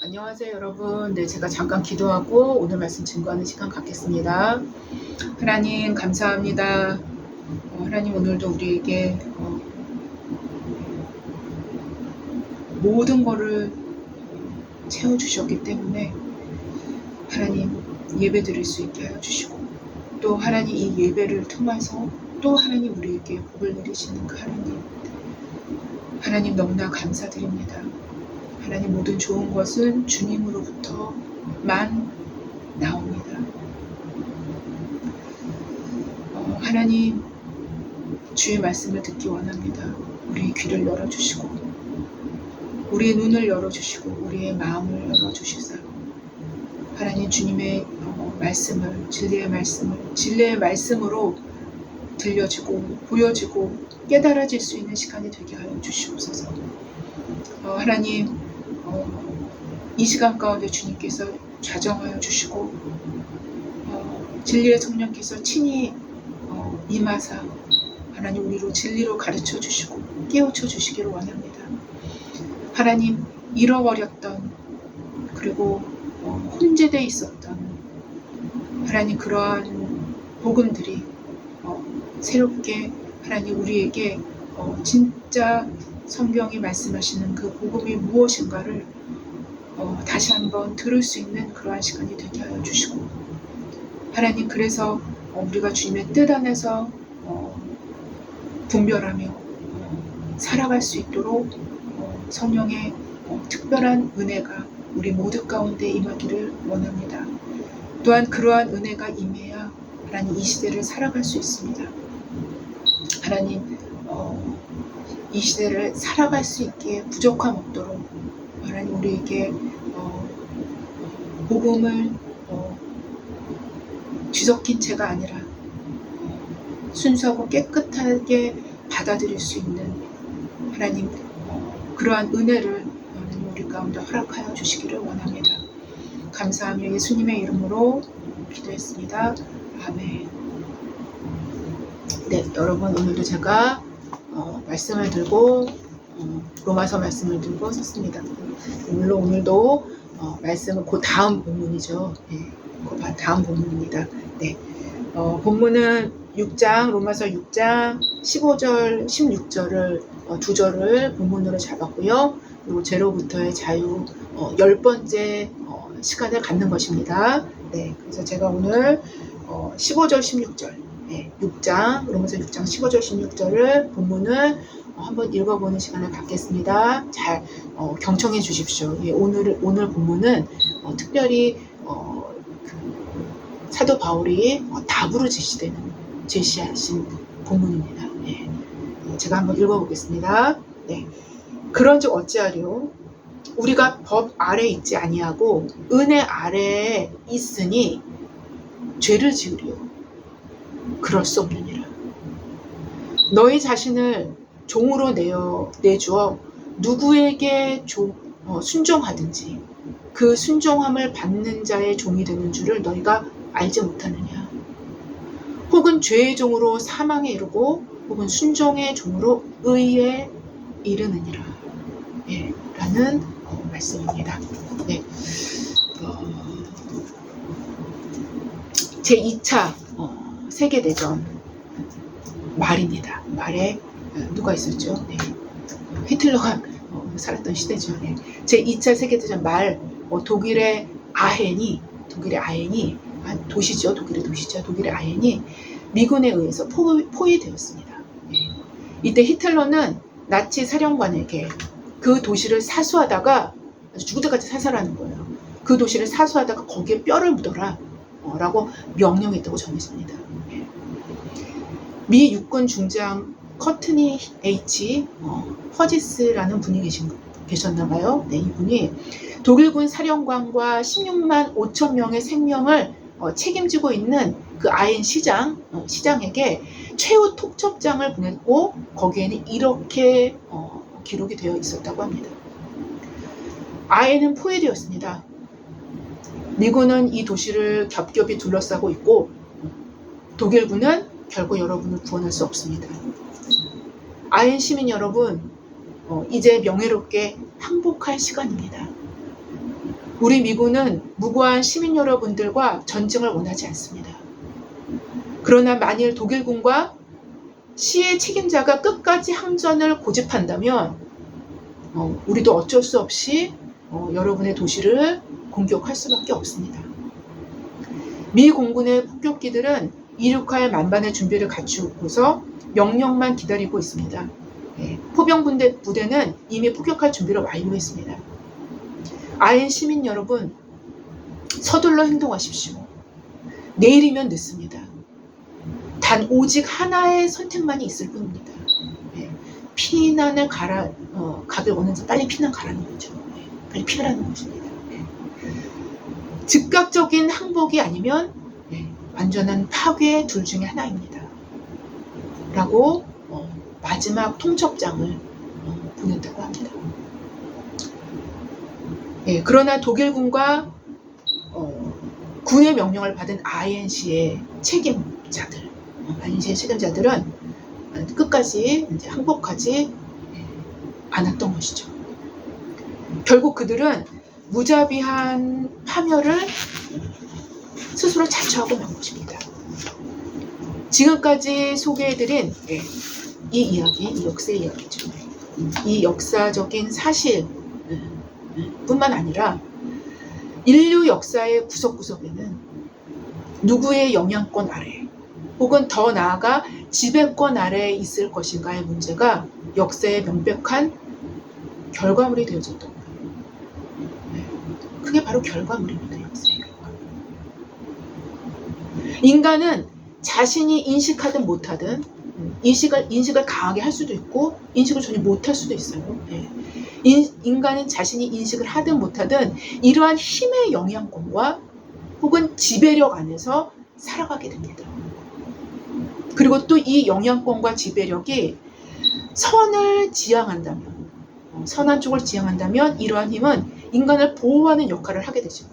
안녕하세요 여러분. 네, 제가 잠깐 기도하고 오늘 말씀 증거하는 시간 갖겠습니다. 하나님 감사합니다. 하나님 오늘도 우리에게 모든 거를 채워주셨기 때문에 하나님 예배 드릴 수 있게 하여 주시고, 또 하나님 이 예배를 통해서 또 하나님 우리에게 복을 내리시는 그 하나님 너무나 감사드립니다. 하나님 모든 좋은 것은 주님으로부터만 나옵니다. 하나님 주의 말씀을 듣기 원합니다. 우리의 귀를 열어주시고 우리의 눈을 열어주시고 우리의 마음을 열어주시사 하나님 주님의 말씀을 진리의 말씀으로 들려지고 보여지고 깨달아질 수 있는 시간이 되게 하여 주시옵소서. 하나님 이 시간 가운데 주님께서 좌정하여 주시고 진리의 성령께서 친히 임하사 하나님 우리로 진리로 가르쳐 주시고 깨우쳐 주시기를 원합니다. 하나님 잃어버렸던 그리고 혼재되어 있었던 하나님 그러한 복음들이 새롭게 하나님 우리에게 진짜 성경이 말씀하시는 그 복음이 무엇인가를 다시 한번 들을 수 있는 그러한 시간이 되게 하여 주시고, 하나님 그래서 우리가 주님의 뜻 안에서 분별하며 살아갈 수 있도록 성령의 특별한 은혜가 우리 모두 가운데 임하기를 원합니다. 또한 그러한 은혜가 임해야 하나님 이 시대를 살아갈 수 있습니다. 하나님 이 시대를 살아갈 수 있기에 부족함 없도록 하나님 우리에게 복음을 뒤섞인 채가 아니라 순수하고 깨끗하게 받아들일 수 있는 하나님 그러한 은혜를 하나님 우리 가운데 허락하여 주시기를 원합니다. 감사하며 예수님의 이름으로 기도했습니다. 아멘. 네, 여러분 오늘도 제가 말씀을 들고 로마서 말씀을 들고 섰습니다. 물론 오늘도 말씀은 그 다음 본문이죠. 네, 그 다음 본문입니다. 네, 본문은 6장 로마서 6장 15절 16절을 두 절을 본문으로 잡았고요. 그리고 제로부터의 자유 10번째 시간을 갖는 것입니다. 네, 그래서 제가 오늘 15절 16절 네, 6장 로마서 6장 15절 16절을 본문을 한번 읽어보는 시간을 갖겠습니다. 잘 경청해 주십시오. 예, 오늘 본문은 특별히 그 사도 바울이 답으로 제시하신 본문입니다. 네, 제가 한번 읽어보겠습니다. 네, 그런즉 어찌하리요? 우리가 법 아래 있지 아니하고 은혜 아래에 있으니 죄를 지으리요? 그럴 수 없느니라. 너희 자신을 종으로 내주어 누구에게 순종하든지 그 순종함을 받는 자의 종이 되는 줄을 너희가 알지 못하느냐? 혹은 죄의 종으로 사망에 이르고 혹은 순종의 종으로 의에 이르느니라. 예, 라는 말씀입니다. 네. 제2차 세계대전 말입니다. 말에 누가 있었죠? 네. 히틀러가 살았던 시대죠. 네. 제2차 세계대전 말 독일의 아헨이 도시죠. 독일의 아헨이 미군에 의해서 포위되었습니다. 네. 이때 히틀러는 나치 사령관에게 그 도시를 사수하다가 죽을 때까지 사살하는 거예요. 그 도시를 사수하다가 거기에 뼈를 묻어라 라고 명령했다고 전해집니다. 미 육군 중장 커트니 H. 허지스라는 분이 계셨나봐요. 네, 이분이 독일군 사령관과 16만 5천 명의 생명을 책임지고 있는 그 아헨 시장에게 최후 톡첩장을 보냈고 거기에는 이렇게 기록이 되어 있었다고 합니다. 아헨은 포위되었습니다. 미군은 이 도시를 겹겹이 둘러싸고 있고 독일군은 결국 여러분을 구원할 수 없습니다. 아헨 시민 여러분, 이제 명예롭게 항복할 시간입니다. 우리 미군은 무고한 시민 여러분들과 전쟁을 원하지 않습니다. 그러나 만일 독일군과 시의 책임자가 끝까지 항전을 고집한다면 우리도 어쩔 수 없이 여러분의 도시를 공격할 수밖에 없습니다. 미 공군의 폭격기들은 이륙할 만반의 준비를 갖추고서 명령만 기다리고 있습니다. 포병 부대는 이미 폭격할 준비를 완료했습니다. 아엔 시민 여러분, 서둘러 행동하십시오. 내일이면 늦습니다. 단 오직 하나의 선택만이 있을 뿐입니다. 피난을 가길 원해서 빨리 피난 가라는 거죠. 빨리 피하라는 것입니다. 즉각적인 항복이 아니면 완전한 파괴 둘 중에 하나입니다. 라고 마지막 통첩장을 보냈다고 합니다. 그러나 독일군과 군의 명령을 받은 INC의 책임자들은 끝까지 이제 항복하지 않았던 것이죠. 결국 그들은 무자비한 파멸을 스스로 자초하고 만 것입니다. 지금까지 소개해드린 이 이야기, 이 역사의 이야기죠. 이 역사적인 사실 뿐만 아니라 인류 역사의 구석구석에는 누구의 영향권 아래 혹은 더 나아가 지배권 아래에 있을 것인가의 문제가 역사의 명백한 결과물이 되어졌던 거예요. 그게 바로 결과물입니다. 역사의 결과물. 인간은 자신이 인식하든 못하든 인식을 강하게 할 수도 있고 인식을 전혀 못할 수도 있어요. 인간은 자신이 인식을 하든 못하든 이러한 힘의 영향권과 혹은 지배력 안에서 살아가게 됩니다. 그리고 또 이 영향권과 지배력이 선을 지향한다면, 선한 쪽을 지향한다면 이러한 힘은 인간을 보호하는 역할을 하게 되지만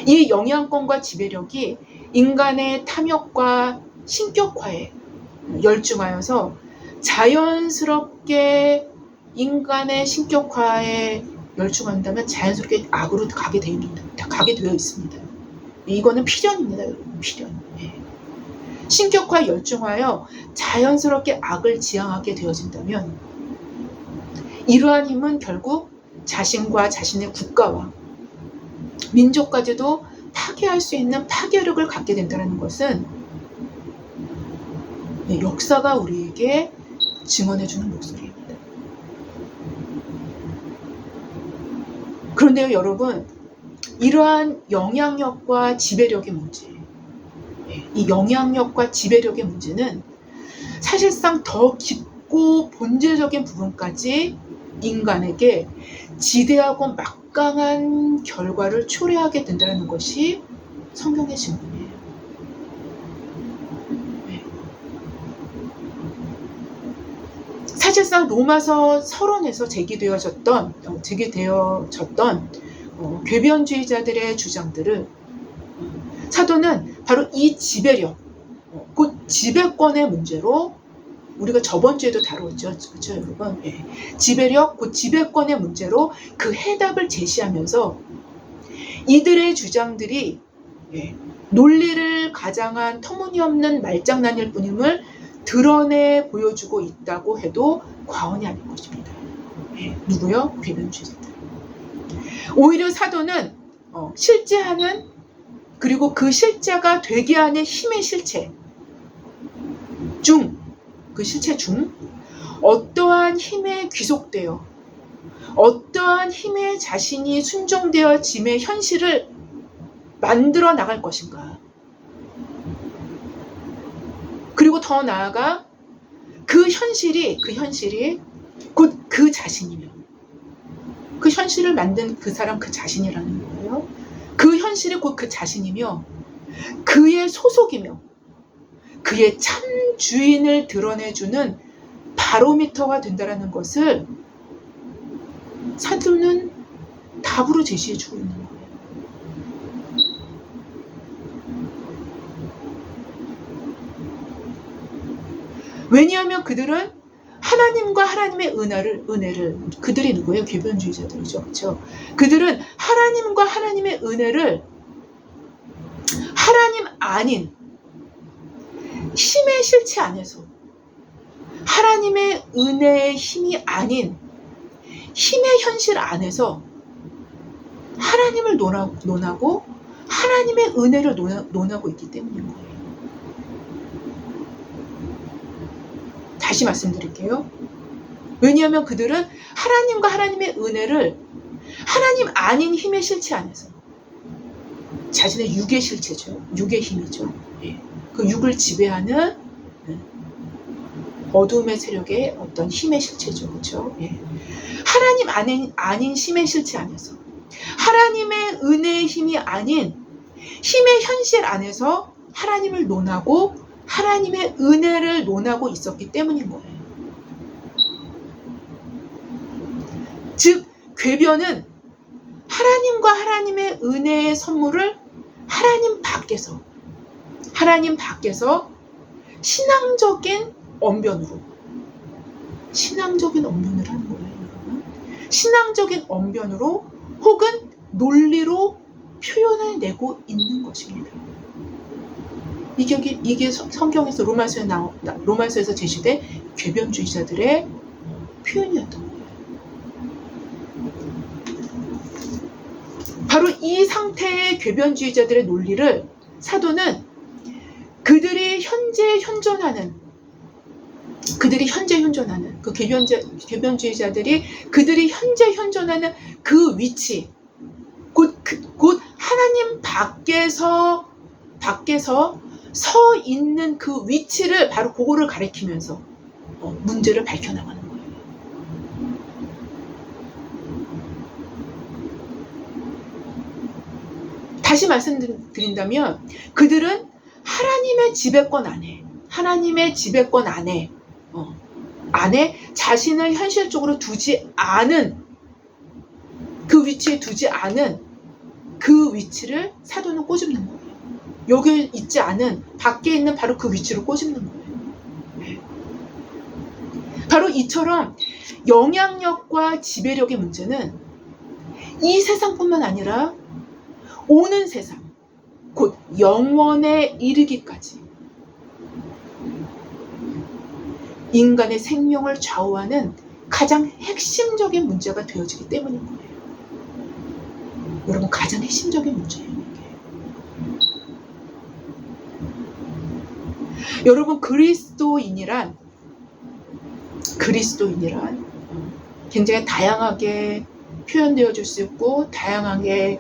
이 영향권과 지배력이 인간의 탐욕과 신격화에 열중하여서 자연스럽게 인간의 신격화에 열중한다면 자연스럽게 악으로 가게 되어 있습니다. 이거는 필연입니다, 여러분. 필연. 신격화에 열중하여 자연스럽게 악을 지향하게 되어진다면 이러한 힘은 결국 자신과 자신의 국가와 민족까지도 파괴할 수 있는 파괴력을 갖게 된다는 것은 역사가 우리에게 증언해주는 목소리입니다. 그런데요, 여러분, 이러한 영향력과 지배력의 문제, 이 영향력과 지배력의 문제는 사실상 더 깊고 본질적인 부분까지 인간에게 지대하고 막강한 결과를 초래하게 된다는 것이 성경의 증언이에요. 사실상 로마서 서론에서 제기되어졌던 궤변주의자들의 주장들을 사도는 바로 이 지배력, 곧 지배권의 문제로 우리가 저번 주에도 다루었죠. 그렇죠, 여러분? 지배력, 곧 지배권의 문제로 그 해답을 제시하면서 이들의 주장들이 논리를 가장한 터무니없는 말장난일 뿐임을 드러내 보여주고 있다고 해도 과언이 아닐 것입니다. 누구요? 궤변주의자들. 오히려 사도는 실제하는 그리고 그 실제가 되게 하는 힘의 실체 중 어떠한 힘에 귀속되어 어떠한 힘에 자신이 순종되어 짐의 현실을 만들어 나갈 것인가. 그리고 더 나아가 그 현실이 곧 그 자신이며 그 현실을 만든 그 사람 그 자신이라는 거예요. 그 현실이 곧 그 자신이며 그의 소속이며 그의 참 주인을 드러내주는 바로미터가 된다는 것을 사도는 답으로 제시해주고 있는 거예요. 왜냐하면 그들은 하나님과 하나님의 은혜를 그들이 누구예요? 궤변주의자들이죠. 그렇죠? 그들은 하나님과 하나님의 은혜를 하나님 아닌 힘의 실체 안에서, 하나님의 은혜의 힘이 아닌 힘의 현실 안에서 하나님을 논하고 하나님의 은혜를 논하고 있기 때문인 거예요. 다시 말씀드릴게요. 왜냐하면 그들은 하나님과 하나님의 은혜를 하나님 아닌 힘의 실체 안에서, 자신의 육의 실체죠. 육의 힘이죠. 예. 그 육을 지배하는 어둠의 세력의 어떤 힘의 실체죠. 그렇죠? 예. 하나님 아닌 힘의 실체 안에서, 하나님의 은혜의 힘이 아닌 힘의 현실 안에서 하나님을 논하고 하나님의 은혜를 논하고 있었기 때문인 거예요. 즉 궤변은 하나님과 하나님의 은혜의 선물을 하나님 밖에서 신앙적인 언변으로 하는 거예요. 여러분. 신앙적인 언변으로 혹은 논리로 표현해내고 있는 것입니다. 이게 성경에서 로마서에서 제시된 궤변주의자들의 표현이었던 거예요. 바로 이 상태의 궤변주의자들의 논리를 사도는 그들이 현재 현존하는 그 궤변주의자들이 그들이 현재 현존하는 그 위치, 곧 하나님 밖에서 서 있는 그 위치를 바로 그거를 가리키면서 문제를 밝혀나가는 거예요. 다시 말씀드린다면 그들은 하나님의 지배권 안에 자신을 현실적으로 두지 않은 그 위치에 두지 않은 그 위치를 사도는 꼬집는 거예요. 여기 있지 않은 밖에 있는 바로 그 위치로 꼬집는 거예요. 바로 이처럼 영향력과 지배력의 문제는 이 세상뿐만 아니라 오는 세상, 곧 영원에 이르기까지 인간의 생명을 좌우하는 가장 핵심적인 문제가 되어지기 때문인 거예요. 여러분, 가장 핵심적인 문제예요. 여러분, 그리스도인이란 굉장히 다양하게 표현되어질 수 있고 다양하게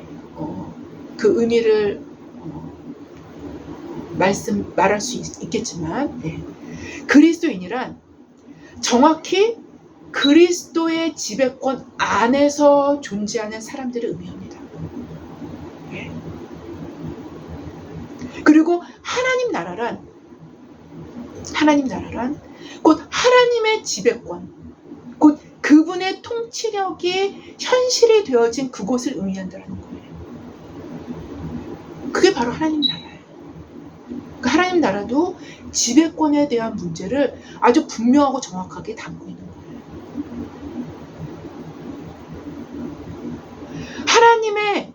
그 의미를 말할 수 있겠지만 그리스도인이란 정확히 그리스도의 지배권 안에서 존재하는 사람들을 의미합니다. 그리고 하나님 나라란 곧 하나님의 지배권, 곧 그분의 통치력이 현실이 되어진 그곳을 의미한다는 거예요. 그게 바로 하나님 나라예요. 그 하나님 나라도 지배권에 대한 문제를 아주 분명하고 정확하게 담고 있는 거예요. 하나님의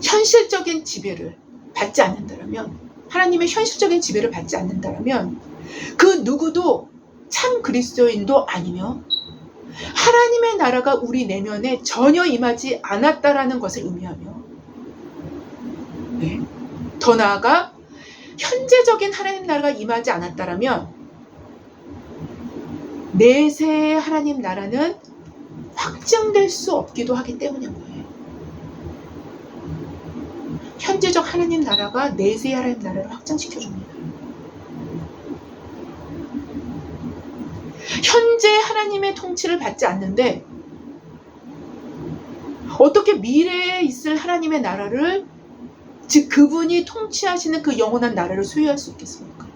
현실적인 지배를 받지 않는다라면 그 누구도 참 그리스도인도 아니며 하나님의 나라가 우리 내면에 전혀 임하지 않았다라는 것을 의미하며 더 나아가 현재적인 하나님 나라가 임하지 않았다라면 내세의 하나님 나라는 확증될 수 없기도 하기 때문인 거예요. 현재적 하나님 나라가 내세의 하나님 나라를 확증시켜줍니다. 현재 하나님의 통치를 받지 않는데 어떻게 미래에 있을 하나님의 나라를, 즉 그분이 통치하시는 그 영원한 나라를 소유할 수 있겠습니까?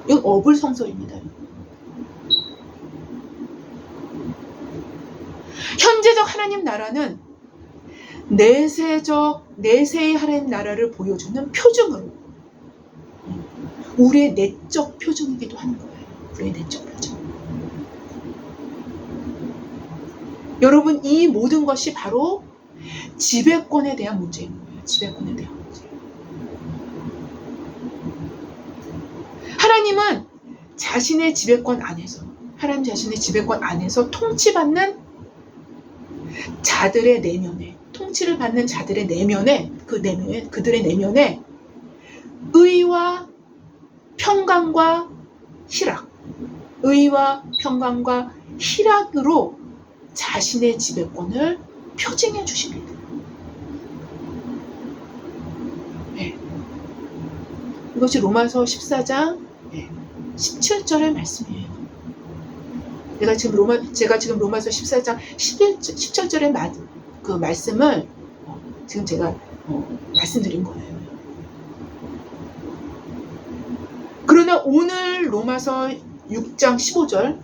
이건 어불성설입니다. 현재적 하나님 나라는 내세의 하나님 나라를 보여주는 표징으로 우리의 내적 표정이기도 하는 거예요. 우리의 내적 표정. 여러분, 이 모든 것이 바로 지배권에 대한 문제인 거예요. 지배권에 대한 문제. 하나님은 자신의 지배권 안에서, 하나님 자신의 지배권 안에서 통치받는 자들의 내면에, 통치를 받는 자들의 내면에, 그들의 내면에 의와 평강과 희락, 의와 평강과 희락으로 자신의 지배권을 표징해 주십니다. 네. 이것이 로마서 14장 17절의 말씀이에요. 제가 지금 로마서 14장 17절의 그 말씀을 지금 제가 말씀드린 거예요. 그러나 오늘 로마서 6장 15절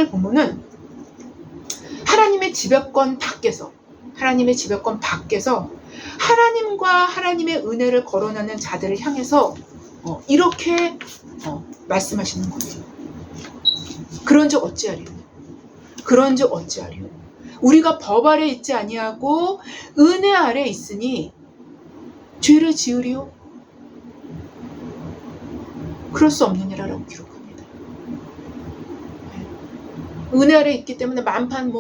보면은 하나님의 지배권 밖에서 하나님과 하나님의 은혜를 거론하는 자들을 향해서 이렇게 말씀하시는 거예요. 그런즉 어찌하리요? 우리가 법 아래 있지 아니하고 은혜 아래 있으니 죄를 지으리요? 그럴 수 없느니라라고 기록합니다. 은혜 아래 있기 때문에 만판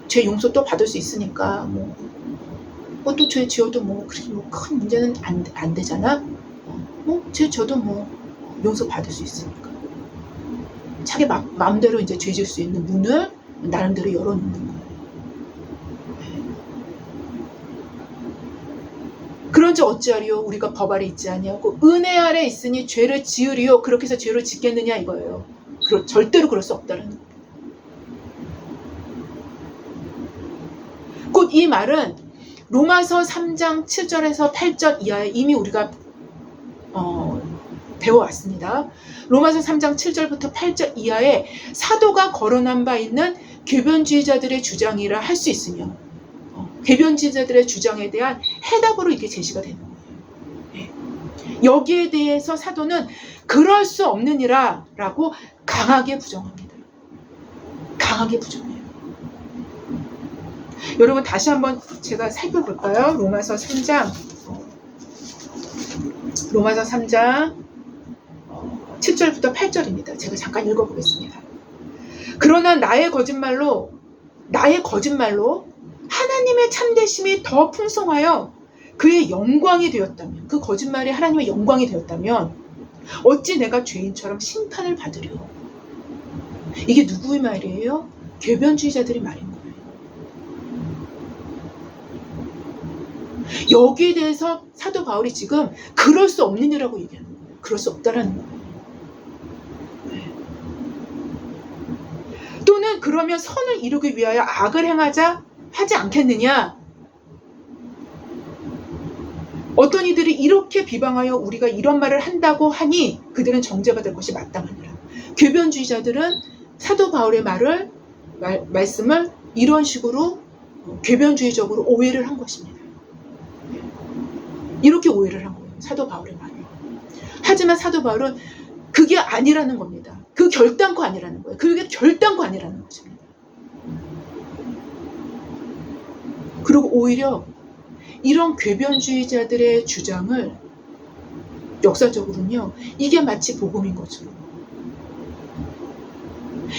죄 용서 또 받을 수 있으니까 또 죄 지어도 큰 문제는 안 되잖아. 죄 져도 용서 받을 수 있으니까. 자기 마음대로 이제 죄 지을 수 있는 문을 나름대로 열어놓는 거예요. 그런지 어찌하리요? 우리가 법 아래 있지 아니하고 은혜 아래 있으니 죄를 지으리요? 그렇게 해서 죄를 짓겠느냐 이거예요. 절대로 그럴 수 없다는 거예요. 곧 이 말은 로마서 3장 7절에서 8절 이하에 이미 우리가 배워왔습니다. 로마서 3장 7절부터 8절 이하에 사도가 거론한 바 있는 궤변주의자들의 주장이라 할 수 있으며 궤변주의자들의 주장에 대한 해답으로 이게 제시가 되는 거예요. 여기에 대해서 사도는 그럴 수 없느니라 라고 강하게 부정합니다. 강하게 부정해요. 여러분 다시 한번 제가 살펴볼까요? 로마서 3장 7절부터 8절입니다. 제가 잠깐 읽어보겠습니다. 그러나 나의 거짓말로 하나님의 참되심이 더 풍성하여 그의 영광이 되었다면, 그 거짓말이 하나님의 영광이 되었다면 어찌 내가 죄인처럼 심판을 받으려. 이게 누구의 말이에요? 궤변주의자들의 말인 거예요. 여기에 대해서 사도 바울이 지금 그럴 수 없느니라고 얘기하는 거예요. 그럴 수 없다라는 거예요. 또는 그러면 선을 이루기 위하여 악을 행하자 하지 않겠느냐? 어떤 이들이 이렇게 비방하여 우리가 이런 말을 한다고 하니 그들은 정죄받을 것이 마땅하니라. 궤변주의자들은 사도 바울의 말씀을 이런 식으로 궤변주의적으로 오해를 한 것입니다. 이렇게 오해를 한 거예요. 사도 바울의 말을. 하지만 사도 바울은 그게 아니라는 겁니다. 그 결단코 아니라는 거예요. 그게 결단코 아니라는 것입니다. 그리고 오히려 이런 궤변주의자들의 주장을 역사적으로는요, 이게 마치 복음인 것처럼,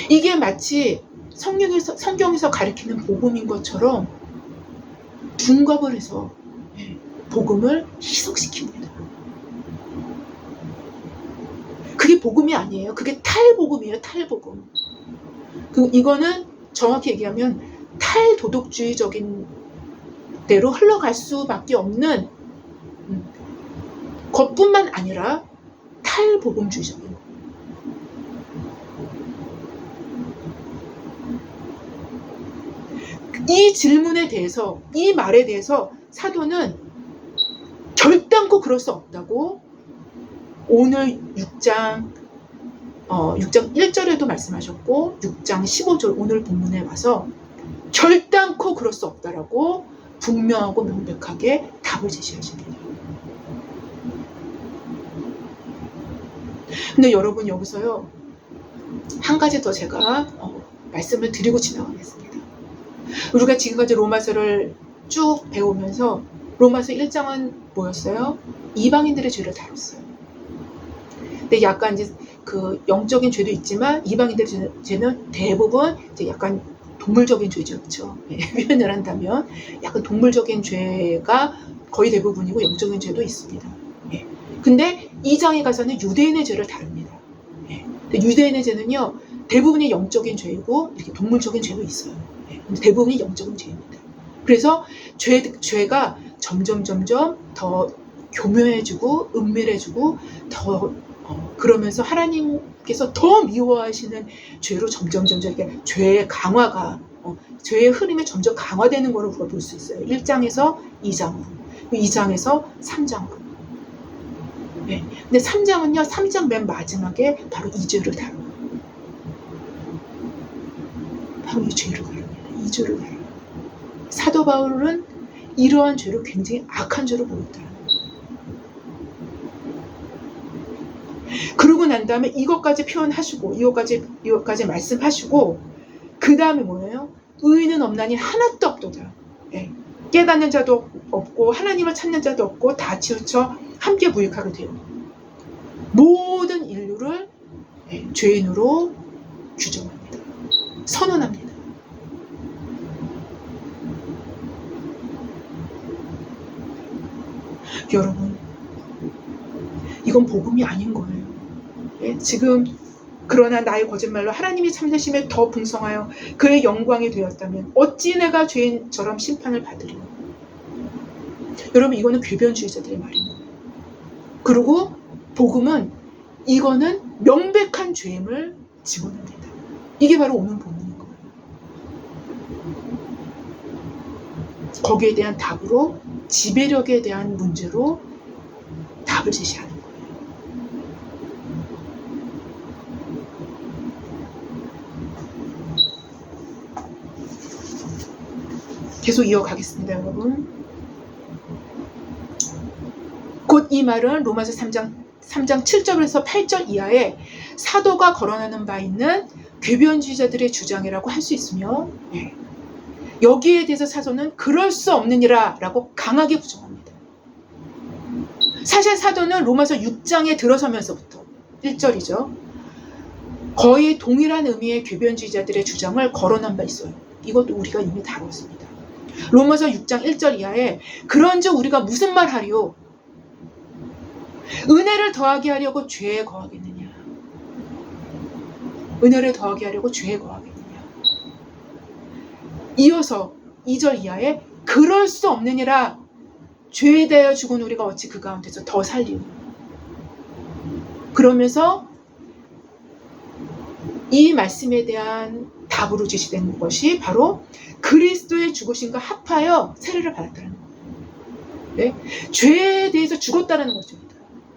이게 마치 성경에서 가리키는 복음인 것처럼 둔갑을 해서 복음을 희석시킵니다. 그게 복음이 아니에요. 그게 탈복음이에요. 탈복음. 이거는 정확히 얘기하면 탈도덕주의적인 대로 흘러갈 수밖에 없는 것뿐만 아니라 탈복음주의적인. 이 질문에 대해서, 이 말에 대해서 사도는 결단코 그럴 수 없다고 오늘 6장 1절에도 말씀하셨고 6장 15절 오늘 본문에 와서 결단코 그럴 수 없다라고 분명하고 명백하게 답을 제시하십니다. 근데 여러분 여기서요 한 가지 더 제가 말씀을 드리고 지나가겠습니다. 우리가 지금까지 로마서를 쭉 배우면서 로마서 1장은 뭐였어요? 이방인들의 죄를 다뤘어요. 근데 약간 이제 그 영적인 죄도 있지만 이방인들의 죄는 대부분 이제 약간 동물적인 죄죠, 그렇죠? 표현을 한다면 약간 동물적인 죄가 거의 대부분이고 영적인 죄도 있습니다. 근데 2장에 가서는 유대인의 죄를 다룹니다. 근데 유대인의 죄는요 대부분이 영적인 죄이고 이렇게 동물적인 죄도 있어요. 근데 대부분이 영적인 죄입니다. 그래서 죄가 점점 더 교묘해지고 은밀해지고 더 그러면서 하나님께서 더 미워하시는 죄로 점점 이렇게 죄의 강화가 죄의 흐름이 점점 강화되는 거로 우리가 볼 수 있어요. 1장에서 2장으로 2장에서 3장으로. 근데 3장은요 3장 맨 마지막에 바로 이 죄를 다뤄요. 바로 이 죄를 다룹니다. 이 죄를 다뤄요. 사도 바울은 이러한 죄를 굉장히 악한 죄로 보였다. 그러고 난 다음에 이것까지 표현하시고 이것까지 말씀하시고 그 다음에 뭐예요? 의인은 없나니 하나도 없도다. 깨닫는 자도 없고 하나님을 찾는 자도 없고 다 치우쳐 함께 무익하게 돼요. 모든 인류를 죄인으로 규정합니다. 선언합니다. 여러분 이건 복음이 아닌 거예요. 지금 그러나 나의 거짓말로 하나님이 참되심에 더 풍성하여 그의 영광이 되었다면 어찌 내가 죄인처럼 심판을 받으리요. 여러분 이거는 궤변주의자들의 말인 거예요. 그리고 복음은 이거는 명백한 죄임을 직언합니다. 이게 바로 오늘 본문인 거예요. 거기에 대한 답으로 지배력에 대한 문제로 답을 제시하는 거예요. 계속 이어가겠습니다, 여러분. 곧 이 말은 로마서 3장 7절에서 8절 이하에 사도가 거론하는 바 있는 궤변주의자들의 주장이라고 할 수 있으며 여기에 대해서 사도는 그럴 수 없느니라 라고 강하게 부정합니다. 사실 사도는 로마서 6장에 들어서면서부터 1절이죠. 거의 동일한 의미의 궤변주의자들의 주장을 거론한 바 있어요. 이것도 우리가 이미 다뤘습니다. 로마서 6장 1절 이하에 그런즉 우리가 무슨 말 하리요? 은혜를 더하게 하려고 죄에 거하겠느냐? 은혜를 더하게 하려고 죄에 거하겠느냐? 이어서 2절 이하에 그럴 수 없느니라. 죄에 대하여 죽은 우리가 어찌 그 가운데서 더 살리오. 그러면서 이 말씀에 대한 답으로 제시된 것이 바로 그리스도의 죽으심과 합하여 세례를 받았다는 거예요. 죄에 대해서 죽었다는 것입니다.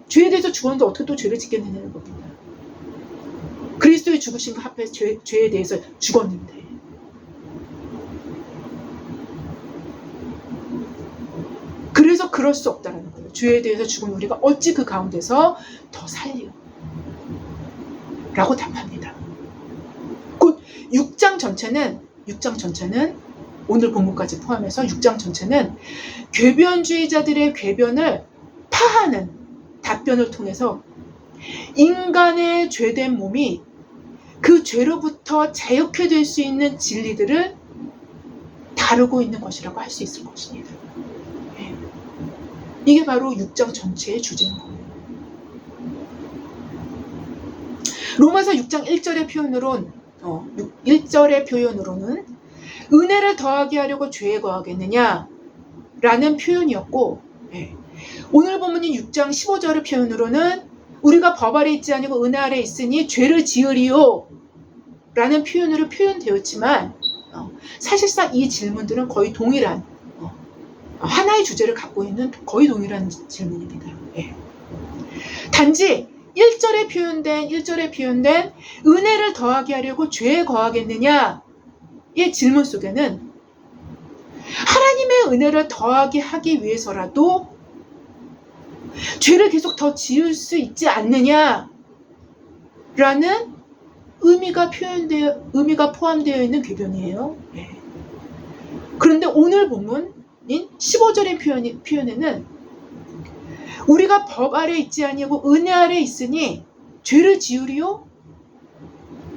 죄에 대해서 죽었는데 어떻게 또 죄를 짓겠느냐는 겁니다. 그리스도의 죽으심과 합해서 죄에 대해서 죽었는데 그래서 그럴 수 없다는 거예요. 죄에 대해서 죽은 우리가 어찌 그 가운데서 더 살리오 라고 답합니다. 곧 6장 전체는 오늘 본문까지 포함해서 6장 전체는 궤변주의자들의 궤변을 파하는 답변을 통해서 인간의 죄된 몸이 그 죄로부터 자유케 될 수 있는 진리들을 다루고 있는 것이라고 할 수 있을 것입니다. 이게 바로 6장 전체의 주제인 거예요. 로마서 6장 1절의 표현으로는 은혜를 더하게 하려고 죄에 거하겠느냐 라는 표현이었고 오늘 본문인 6장 15절의 표현으로는 우리가 법 아래 있지 아니고 은혜 아래 있으니 죄를 지으리요 라는 표현으로 표현되었지만 사실상 이 질문들은 거의 동일한 하나의 주제를 갖고 있는 거의 동일한 질문입니다. 단지 1절에 표현된 은혜를 더하게 하려고 죄에 거하겠느냐의 질문 속에는 하나님의 은혜를 더하게 하기 위해서라도 죄를 계속 더 지을 수 있지 않느냐 라는 의미가 포함되어 있는 궤변이에요. 네. 그런데 오늘 본문인 15절의 표현에는 우리가 법 아래 있지 아니하고 은혜 아래 있으니 죄를 지으리요?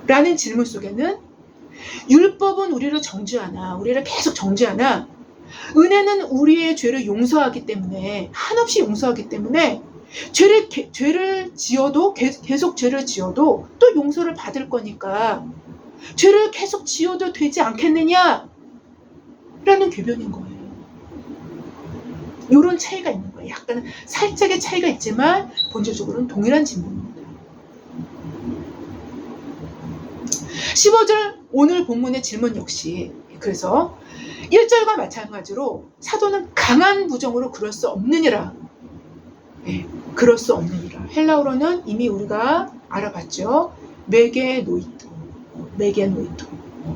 라는 질문 속에는 율법은 우리를 정죄하나, 우리를 계속 정죄하나, 은혜는 우리의 죄를 용서하기 때문에, 한없이 용서하기 때문에 죄를 지어도, 계속 죄를 지어도 또 용서를 받을 거니까 죄를 계속 지어도 되지 않겠느냐? 라는 궤변인 거예요. 이런 차이가 있는 거예요. 약간은 살짝의 차이가 있지만 본질적으로는 동일한 질문입니다. 15절 오늘 본문의 질문 역시 그래서 1절과 마찬가지로 사도는 강한 부정으로 그럴 수 없느니라. 네, 그럴 수 없느니라. 헬라어로는 이미 우리가 알아봤죠.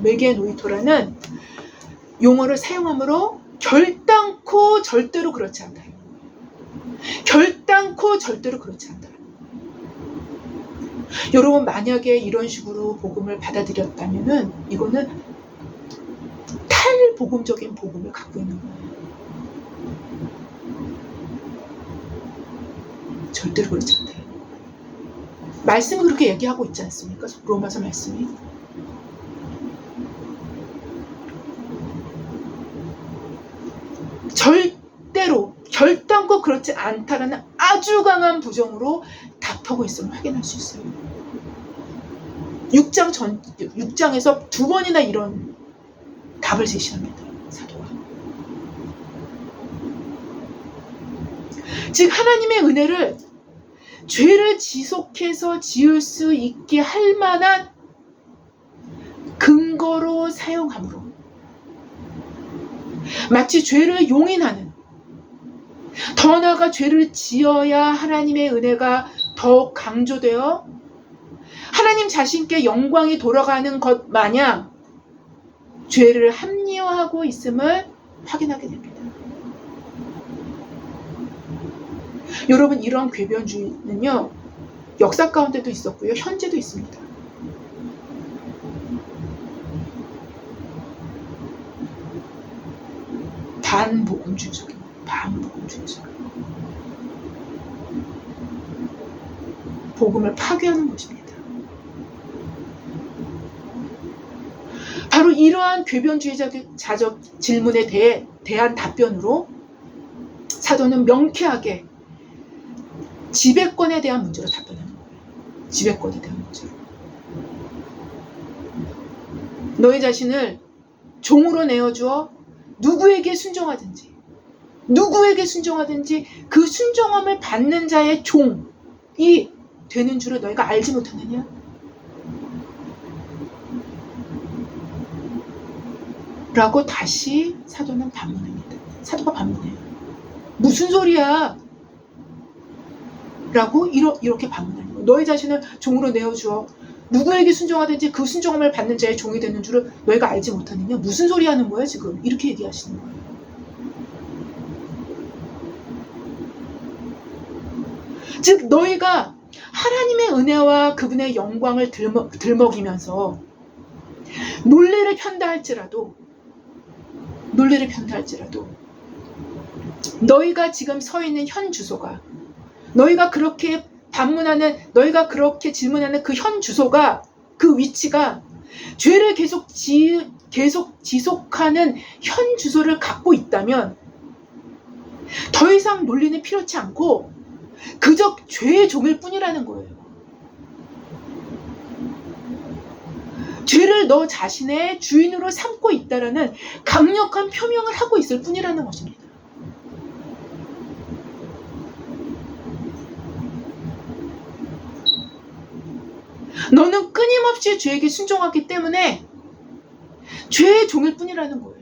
메게노이토라는 용어를 사용함으로 결단코 절대로 그렇지 않다. 결단코 절대로 그렇지 않다. 여러분 만약에 이런 식으로 복음을 받아들였다면은 이거는 탈복음적인 복음을 갖고 있는 거예요. 절대로 그렇지 않다. 말씀이 그렇게 얘기하고 있지 않습니까? 로마서 말씀이. 절대로 결단코 그렇지 않다라는 아주 강한 부정으로 답하고 있음을 확인할 수 있어요. 6장에서 2번이나 이런 답을 제시합니다. 사도가. 즉 하나님의 은혜를 죄를 지속해서 지을 수 있게 할 만한 근거로 사용함으로 마치 죄를 용인하는, 더 나아가 죄를 지어야 하나님의 은혜가 더욱 강조되어 하나님 자신께 영광이 돌아가는 것 마냥 죄를 합리화하고 있음을 확인하게 됩니다. 여러분 이러한 궤변주의는요 역사 가운데도 있었고요 현재도 있습니다. 반복음주의적입니다. 반복음주의적. 복음을 파괴하는 것입니다. 바로 이러한 궤변주의자적 질문에 대한 답변으로 사도는 명쾌하게 지배권에 대한 문제로 답변하는 거예요. 지배권에 대한 문제로. 너희 자신을 종으로 내어주어 누구에게 순종하든지 그 순종함을 받는 자의 종이 되는 줄을 너희가 알지 못하느냐? 라고 다시 사도는 반문합니다. 사도가 반문해요. 무슨 소리야? 라고 이렇게 반문하는 거예요. 너희 자신을 종으로 내어주어 누구에게 순종하든지 그 순종함을 받는 자의 종이 되는 줄을 너희가 알지 못하느냐? 무슨 소리 하는 거야 지금? 이렇게 얘기하시는 거예요. 즉 너희가 하나님의 은혜와 그분의 영광을 들먹이면서 논리를 편다 할지라도 너희가 지금 서 있는 현 주소가, 너희가 그렇게 질문하는 그 현 주소가, 그 위치가 죄를 계속 지속하는 현 주소를 갖고 있다면 더 이상 논리는 필요치 않고 그저 죄의 종일 뿐이라는 거예요. 죄를 너 자신의 주인으로 삼고 있다라는 강력한 표명을 하고 있을 뿐이라는 것입니다. 너는 끊임없이 죄에게 순종하기 때문에 죄의 종일 뿐이라는 거예요.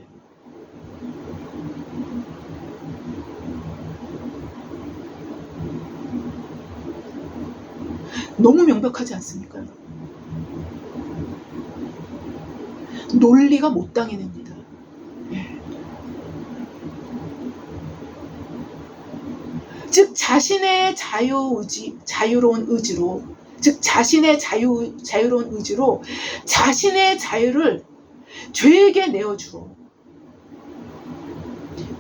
너무 명백하지 않습니까? 논리가 못 당해냅니다. 즉 자신의 자유로운 의지로 즉 자신의 자유로운 의지로 자신의 자유를 죄에게 내어주어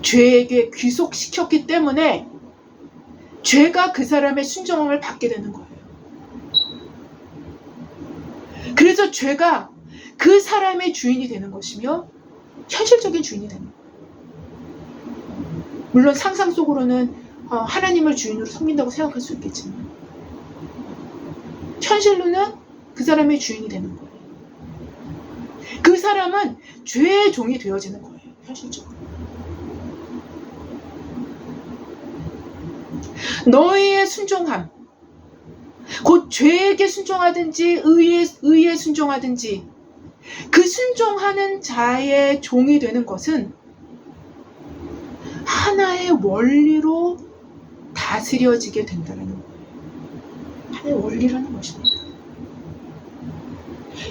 죄에게 귀속시켰기 때문에 죄가 그 사람의 순종함을 받게 되는 거예요. 그래서 죄가 그 사람의 주인이 되는 것이며 현실적인 주인이 되는 거예요. 물론 상상 속으로는 하나님을 주인으로 섬긴다고 생각할 수 있겠지만 현실로는 그 사람의 주인이 되는 거예요. 그 사람은 죄의 종이 되어지는 거예요. 현실적으로. 너희의 순종함, 곧 죄에게 순종하든지 의에 순종하든지 그 순종하는 자의 종이 되는 것은 하나의 원리로 다스려지게 된다는 거예요. 하나의 원리라는 것입니다.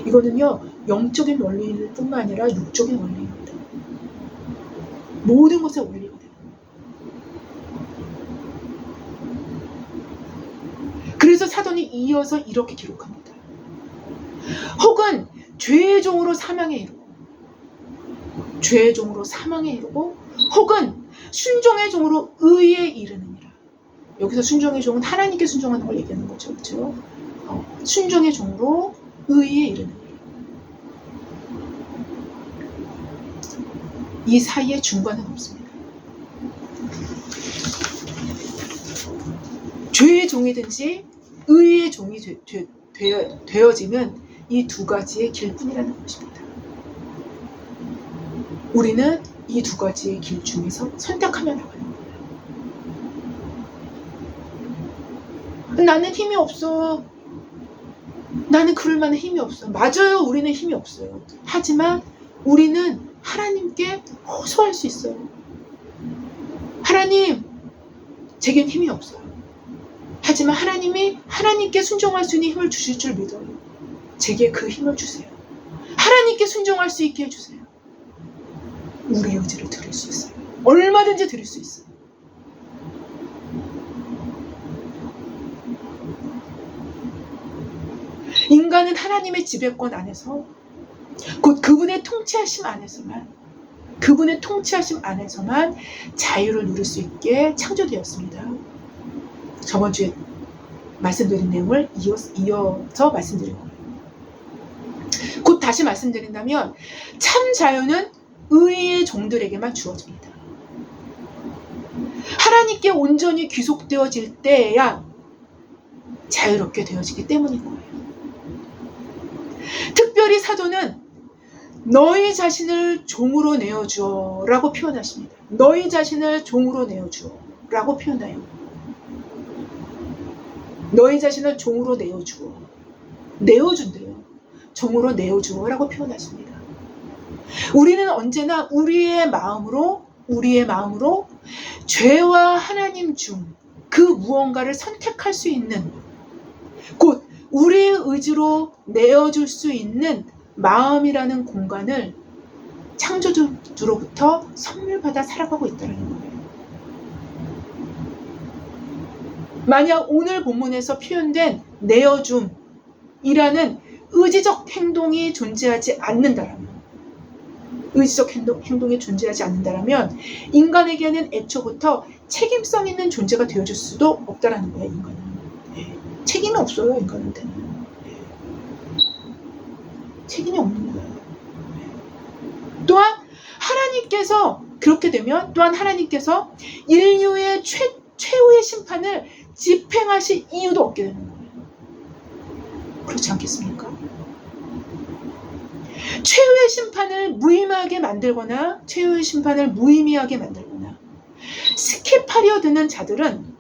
이거는요, 영적인 원리일 뿐만 아니라 육적인 원리입니다. 모든 것의 원리가 돼요. 그래서 사도는 이어서 이렇게 기록합니다. 혹은 죄의 종으로 사망에 이르고, 죄의 종으로 사망에 이르고, 혹은 순종의 종으로 의에 이르느니라. 여기서 순종의 종은 하나님께 순종하는 걸 얘기하는 거죠. 그렇죠? 순종의 종으로 의에 이르느니라. 이 사이에 중간은 없습니다. 죄의 종이든지 의의 종이 되어지는 이 두 가지의 길뿐이라는 것입니다. 우리는 이 두 가지의 길 중에서 선택하며 나가는 거예요. 나는 힘이 없어. 나는 그럴 만한 힘이 없어. 맞아요. 우리는 힘이 없어요. 하지만 우리는 하나님께 호소할 수 있어요. 하나님, 제겐 힘이 없어요. 하지만 하나님이 하나님께 순종할 수 있는 힘을 주실 줄 믿어요. 제게 그 힘을 주세요. 하나님께 순종할 수 있게 해주세요. 우리의 의지를 드릴 수 있어요. 얼마든지 드릴 수 있어요. 인간은 하나님의 지배권 안에서, 곧 그분의 통치하심 안에서만 자유를 누릴 수 있게 창조되었습니다. 저번 주에 말씀드린 내용을 이어서 말씀드린 거예요. 곧 다시 말씀드린다면 참 자유는 의의 종들에게만 주어집니다. 하나님께 온전히 귀속되어질 때에야 자유롭게 되어지기 때문인 거예요. 특별히 사도는 너희 자신을 종으로 내어주어 라고 표현하십니다. 너희 자신을 종으로 내어주어 라고 표현해요. 너희 자신을 종으로 내어주어, 내어준대요. 종으로 내어주어 라고 표현하십니다. 우리는 언제나 우리의 마음으로 죄와 하나님 중 그 무언가를 선택할 수 있는, 곧 우리의 의지로 내어줄 수 있는 마음이라는 공간을 창조주로부터 선물받아 살아가고 있다는 거예요. 만약 오늘 본문에서 표현된 내어줌이라는 의지적 행동이 존재하지 않는다라면, 인간에게는 애초부터 책임성 있는 존재가 되어줄 수도 없다라는 거예요. 인간은 책임이 없어요. 인간한테는 책임이 없는 거예요. 또한 하나님께서 그렇게 되면 하나님께서 인류의 최후의 심판을 집행하실 이유도 없게 되는 거예요. 그렇지 않겠습니까? 최후의 심판을 무의미하게 만들거나 스킵하려 드는 자들은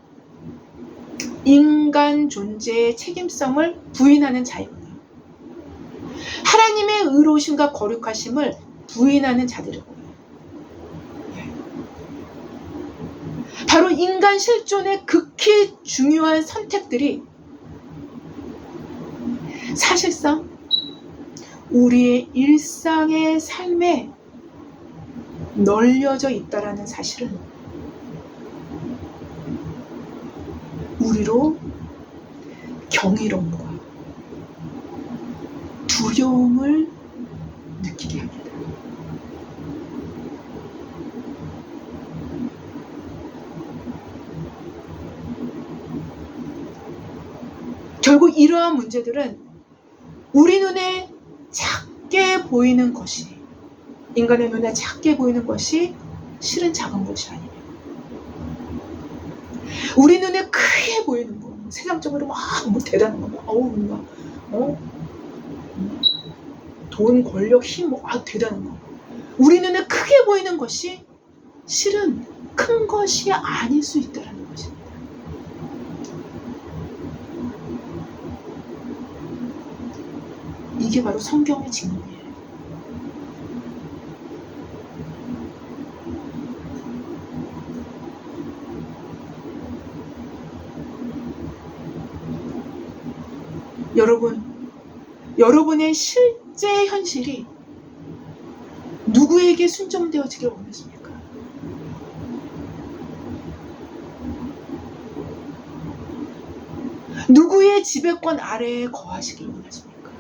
인간 존재의 책임성을 부인하는 자이거나 하나님의 의로우심과 거룩하심을 부인하는 자들이고요. 바로 인간 실존의 극히 중요한 선택들이 사실상 우리의 일상의 삶에 널려져 있다라는 사실은 우리로 경이로움과 두려움을 느끼게 합니다. 결국 이러한 문제들은 우리 눈에 작게 보이는 것이, 인간의 눈에 작게 보이는 것이 실은 작은 것이 아니에요. 우리 눈에 크게 보이는 거, 세상적으로 막 뭐 대단한 거, 돈, 권력, 힘, 대단한 거. 우리 눈에 크게 보이는 것이 실은 큰 것이 아닐 수 있다는 것입니다. 이게 바로 성경의 직문이에요. 여러분의 실제 현실이 누구에게 순종되어지길 원하십니까? 누구의 지배권 아래에 거하시길 원하십니까?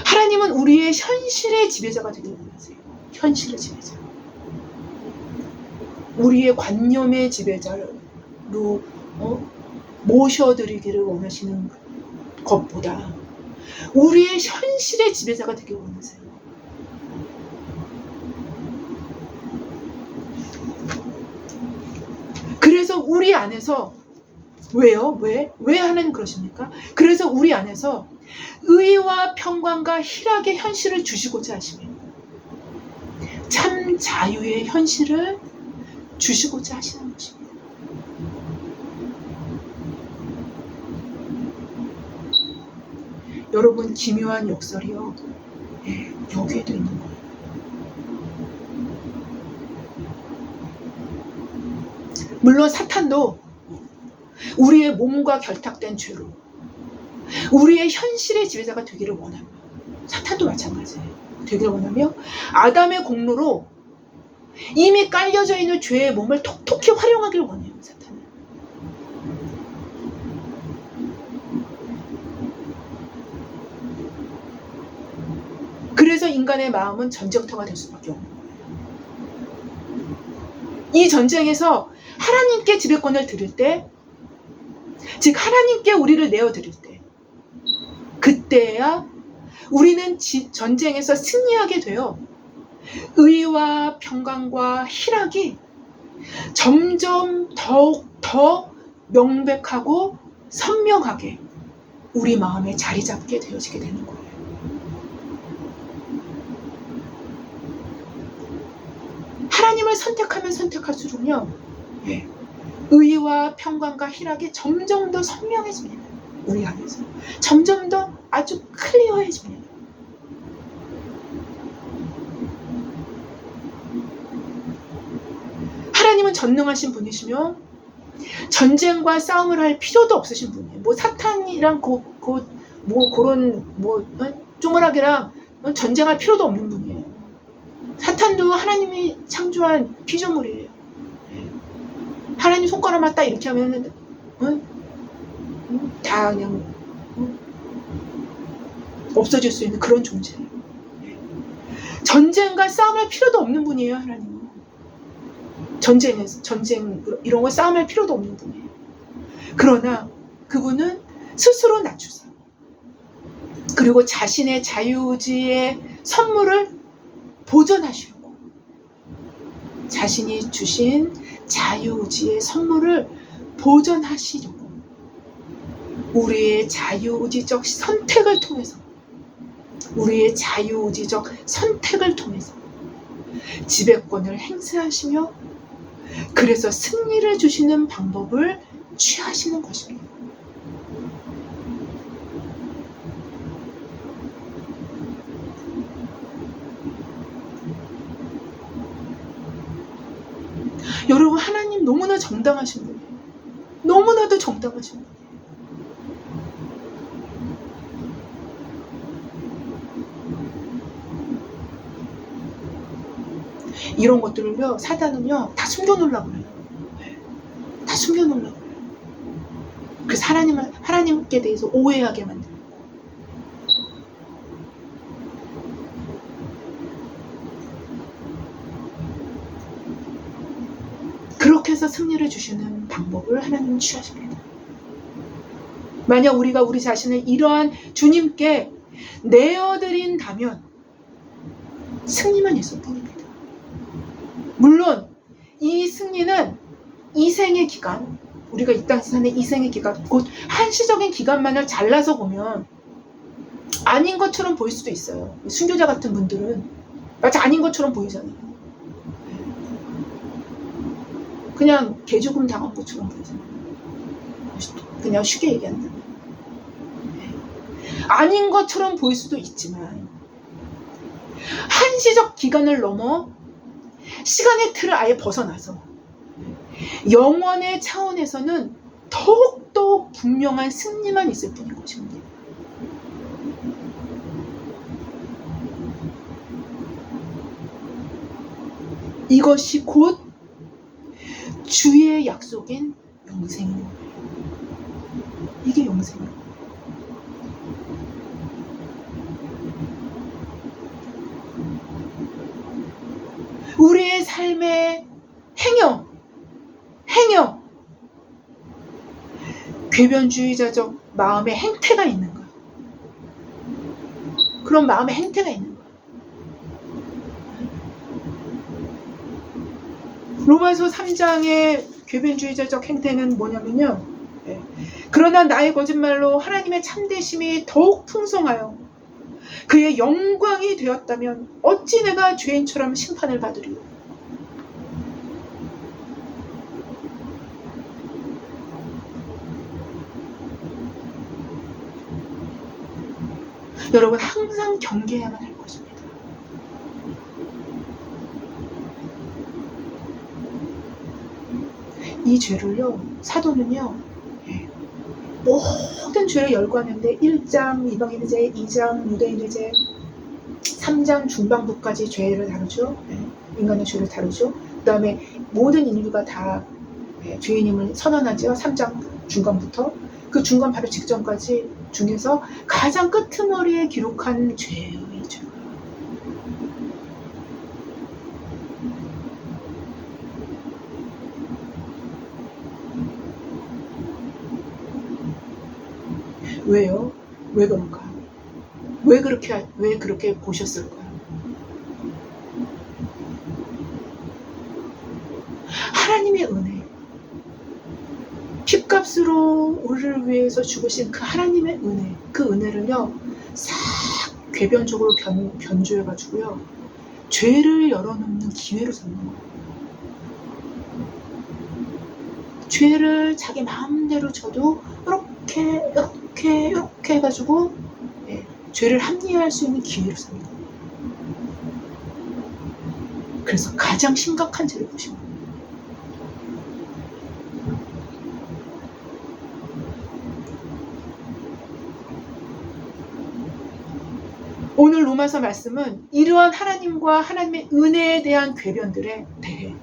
하나님은 우리의 현실의 지배자가 되길 원하세요. 현실의 지배자. 우리의 관념의 지배자로 모셔드리기를 원하시는 것보다 우리의 현실의 지배자가 되길 원하세요. 그래서 우리 안에서 왜요? 왜 하나님 그러십니까? 그래서 우리 안에서 의와 평강과 희락의 현실을 주시고자 하시며 참 자유의 현실을 주시고자 하시는 것입니다. 여러분, 기묘한 역설이요. 여기에도 있는 거예요. 물론 사탄도 우리의 몸과 결탁된 죄로 우리의 현실의 지배자가 되기를 원하며, 사탄도 마찬가지예요. 되기를 원하며 아담의 공로로 이미 깔려져 있는 죄의 몸을 톡톡히 활용하기를 원해요. 사탄은. 그래서 인간의 마음은 전쟁터가 될 수밖에 없는 거예요. 이 전쟁에서 하나님께 지배권을 드릴 때, 즉 하나님께 우리를 내어드릴 때, 그때야 우리는 전쟁에서 승리하게 되어 의와 평강과 희락이 점점 더욱 더 명백하고 선명하게 우리 마음에 자리 잡게 되어지게 되는 거예요. 하나님을 선택하면 선택할수록요, 의와 평강과 희락이 점점 더 선명해집니다. 우리 안에서 점점 더 아주 클리어해집니다. 하나님은 전능하신 분이시며 전쟁과 싸움을 할 필요도 없으신 분이에요. 사탄이랑 그런 쪼물하게랑 전쟁할 필요도 없는 분이에요. 사탄도 하나님이 창조한 피조물이에요. 하나님 손가락만 딱 이렇게 하면 다 그냥 없어질 수 있는 그런 존재예요. 전쟁과 싸움할 필요도 없는 분이에요. 하나님은 전쟁 이런 거 싸움할 필요도 없는 분이에요. 그러나 그분은 스스로 낮추사, 그리고 자신의 자유의지의 선물을 보존하시려고, 자신이 주신 자유의지의 선물을 보존하시려고 우리의 자유의지적 선택을 통해서, 지배권을 행사하시며, 그래서 승리를 주시는 방법을 취하시는 것입니다. 여러분, 하나님 너무나 정당하신 분이에요. 너무나도 정당하신 분이에요. 이런 것들을요, 사단은요, 다 숨겨놓으려고 그래요. 다 숨겨놓으려고 그래요. 그래서 하나님께 대해서 오해하게 만드는 거예요. 그렇게 해서 승리를 주시는 방법을 하나님은 취하십니다. 만약 우리가 우리 자신을 이러한 주님께 내어드린다면 승리만 있을 뿐입니다. 물론 이 승리는 이생의 기간, 우리가 이 땅에 사는 이생의 기간, 곧 한시적인 기간만을 잘라서 보면 아닌 것처럼 보일 수도 있어요. 순교자 같은 분들은 마치 아닌 것처럼 보이잖아요. 그냥 개죽음 당한 것처럼 보이잖아요. 그냥 쉽게 얘기한다면. 아닌 것처럼 보일 수도 있지만 한시적 기간을 넘어 시간의 틀을 아예 벗어나서 영원의 차원에서는 더욱더 분명한 승리만 있을 뿐인 것입니다. 이것이 곧 주의 약속인 영생입니다. 이게 영생이에요. 우리의 삶의 행여 궤변주의자적 마음의 행태가 있는 거야. 그런 마음의 행태가 있는 거야. 로마서 3장의 궤변주의자적 행태는 뭐냐면요. 그러나 나의 거짓말로 하나님의 참되심이 더욱 풍성하여 그의 영광이 되었다면 어찌 내가 죄인처럼 심판을 받으리요. 여러분 항상 경계해야만 할 것입니다. 이 죄를요, 사도는요, 모든 죄를 열거하는데 1장 이방인의 죄, 2장 유대인의 죄, 3장 중반부까지 죄를 다루죠. 인간의 죄를 다루죠. 그 다음에 모든 인류가 다 죄인임을 선언하죠. 3장 중간부터. 그 중간 바로 직전까지 중에서 가장 끄트머리에 기록한 죄예요. 이 죄가. 왜요? 왜 그런가? 왜 그렇게 보셨을까요? 하나님의 은혜, 핏값으로 우리를 위해서 죽으신 그 하나님의 은혜, 그 은혜를요 싹 궤변적으로 변주해가지고요 죄를 열어놓는 기회로 삼는 거예요. 죄를 자기 마음대로 져도 이렇게 해가지고 죄를 합리화할 수 있는 기회로 삼는 거예요. 그래서 가장 심각한 죄를 보신 거예요. 오늘 로마서 말씀은 이러한 하나님과 하나님의 은혜에 대한 궤변들에 대해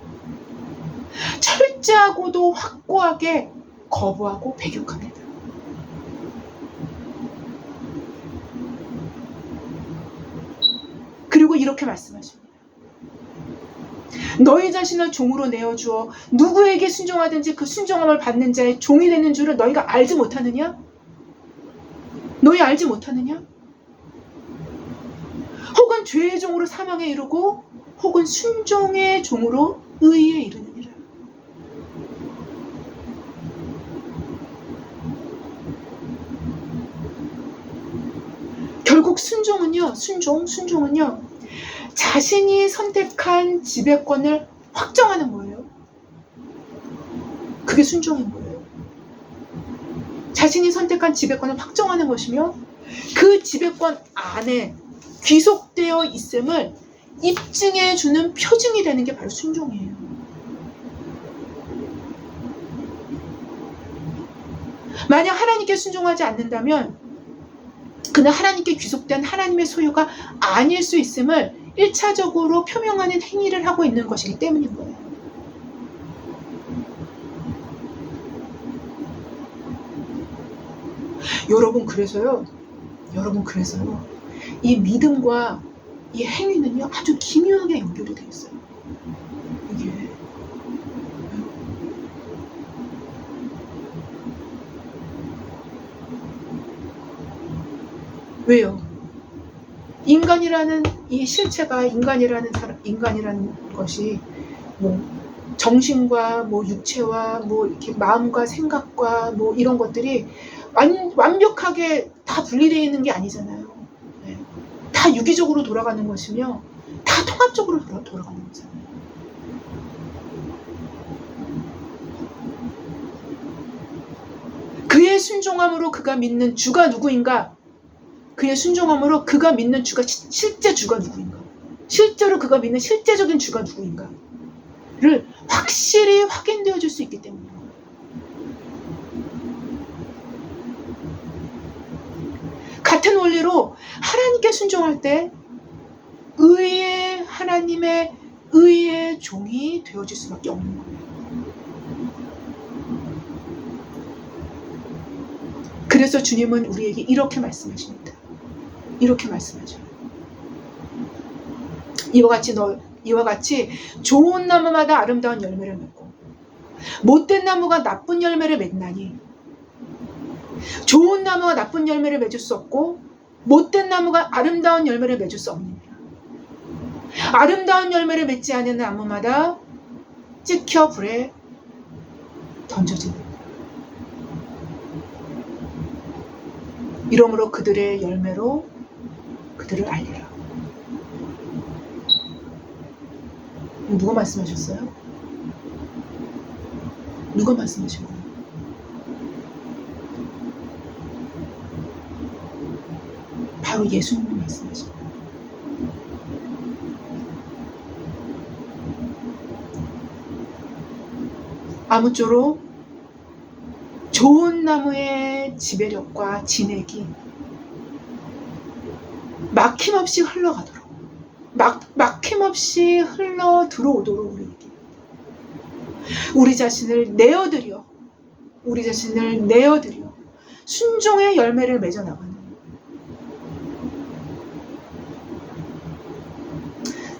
철저하고도 확고하게 거부하고 배격합니다. 그리고 이렇게 말씀하십니다. 너희 자신을 종으로 내어주어 누구에게 순종하든지 그 순종함을 받는 자의 종이 되는 줄을 너희가 알지 못하느냐? 너희 알지 못하느냐? 혹은 죄의 종으로 사망에 이르고 혹은 순종의 종으로 의에 이르느니라. 결국 순종은요 자신이 선택한 지배권을 확정하는 거예요. 그게 순종인 거예요. 자신이 선택한 지배권을 확정하는 것이며 그 지배권 안에 귀속되어 있음을 입증해주는 표징이 되는 게 바로 순종이에요. 만약 하나님께 순종하지 않는다면 그는 하나님께 귀속된 하나님의 소유가 아닐 수 있음을 1차적으로 표명하는 행위를 하고 있는 것이기 때문인 거예요. 여러분 그래서요. 이 믿음과 이 행위는요 아주 기묘하게 연결이 되어 있어요. 이게 왜요? 인간이라는 이 실체가 인간이라는 것이 뭐 정신과 뭐 육체와 뭐 이렇게 마음과 생각과 뭐 이런 것들이 완벽하게 다 분리되어 있는 게 아니잖아요. 네. 다 유기적으로 돌아가는 것이며 다 통합적으로 돌아가는 거잖아요. 그의 순종함으로 그가 믿는 주가 누구인가? 그의 순종함으로 그가 믿는 주가 실제 주가 누구인가? 실제로 그가 믿는 실제적인 주가 누구인가를 확실히 확인되어 줄 수 있기 때문이에요. 같은 원리로 하나님께 순종할 때 하나님의 의의 종이 되어질 수밖에 없는 거예요. 그래서 주님은 우리에게 이렇게 말씀하십니다. 이렇게 말씀하죠. 이와 같이 좋은 나무마다 아름다운 열매를 맺고 못된 나무가 나쁜 열매를 맺나니 좋은 나무가 나쁜 열매를 맺을 수 없고 못된 나무가 아름다운 열매를 맺을 수 없느니라. 아름다운 열매를 맺지 않는 나무마다 찍혀 불에 던져지느니라. 이러므로 그들의 열매로 그들을 알리라. 누가 말씀하셨어요? 누가 말씀하신 거예요? 바로 예수님이 말씀하신 거예요. 아무쪼록 좋은 나무의 지배력과 진액이 막힘없이 흘러가도록 막힘없이 흘러 들어오도록 우리 자신을 내어드려 순종의 열매를 맺어나가는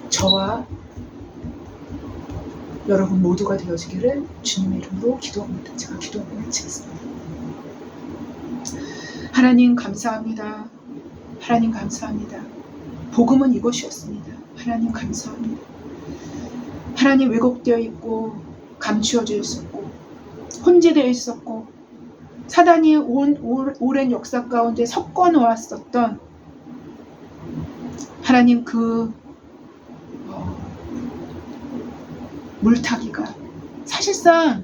저와 여러분 모두가 되어지기를 주님의 이름으로 기도합니다. 제가 기도하고 마치겠습니다. 하나님 감사합니다. 하나님 감사합니다. 복음은 이것이었습니다. 하나님 감사합니다. 하나님 왜곡되어 있고 감추어져 있었고 혼재되어 있었고 사단이 오랜 역사 가운데 섞어 놓았었던 하나님 그 물타기가 사실상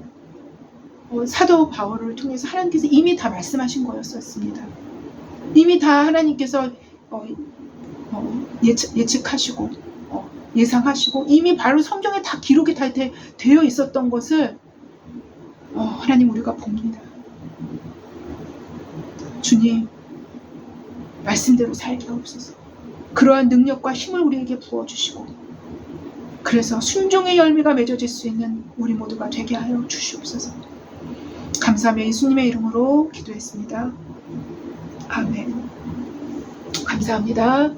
사도 바울을 통해서 하나님께서 이미 다 말씀하신 거였었습니다. 이미 다 하나님께서 예측하시고 예상하시고 이미 바로 성경에 다 기록이 다 되어 있었던 것을 하나님 우리가 봅니다. 주님 말씀대로 살게 하옵소서. 그러한 능력과 힘을 우리에게 부어주시고 그래서 순종의 열매가 맺어질 수 있는 우리 모두가 되게 하여 주시옵소서. 감사하며 예수님의 이름으로 기도했습니다. 아멘. 감사합니다.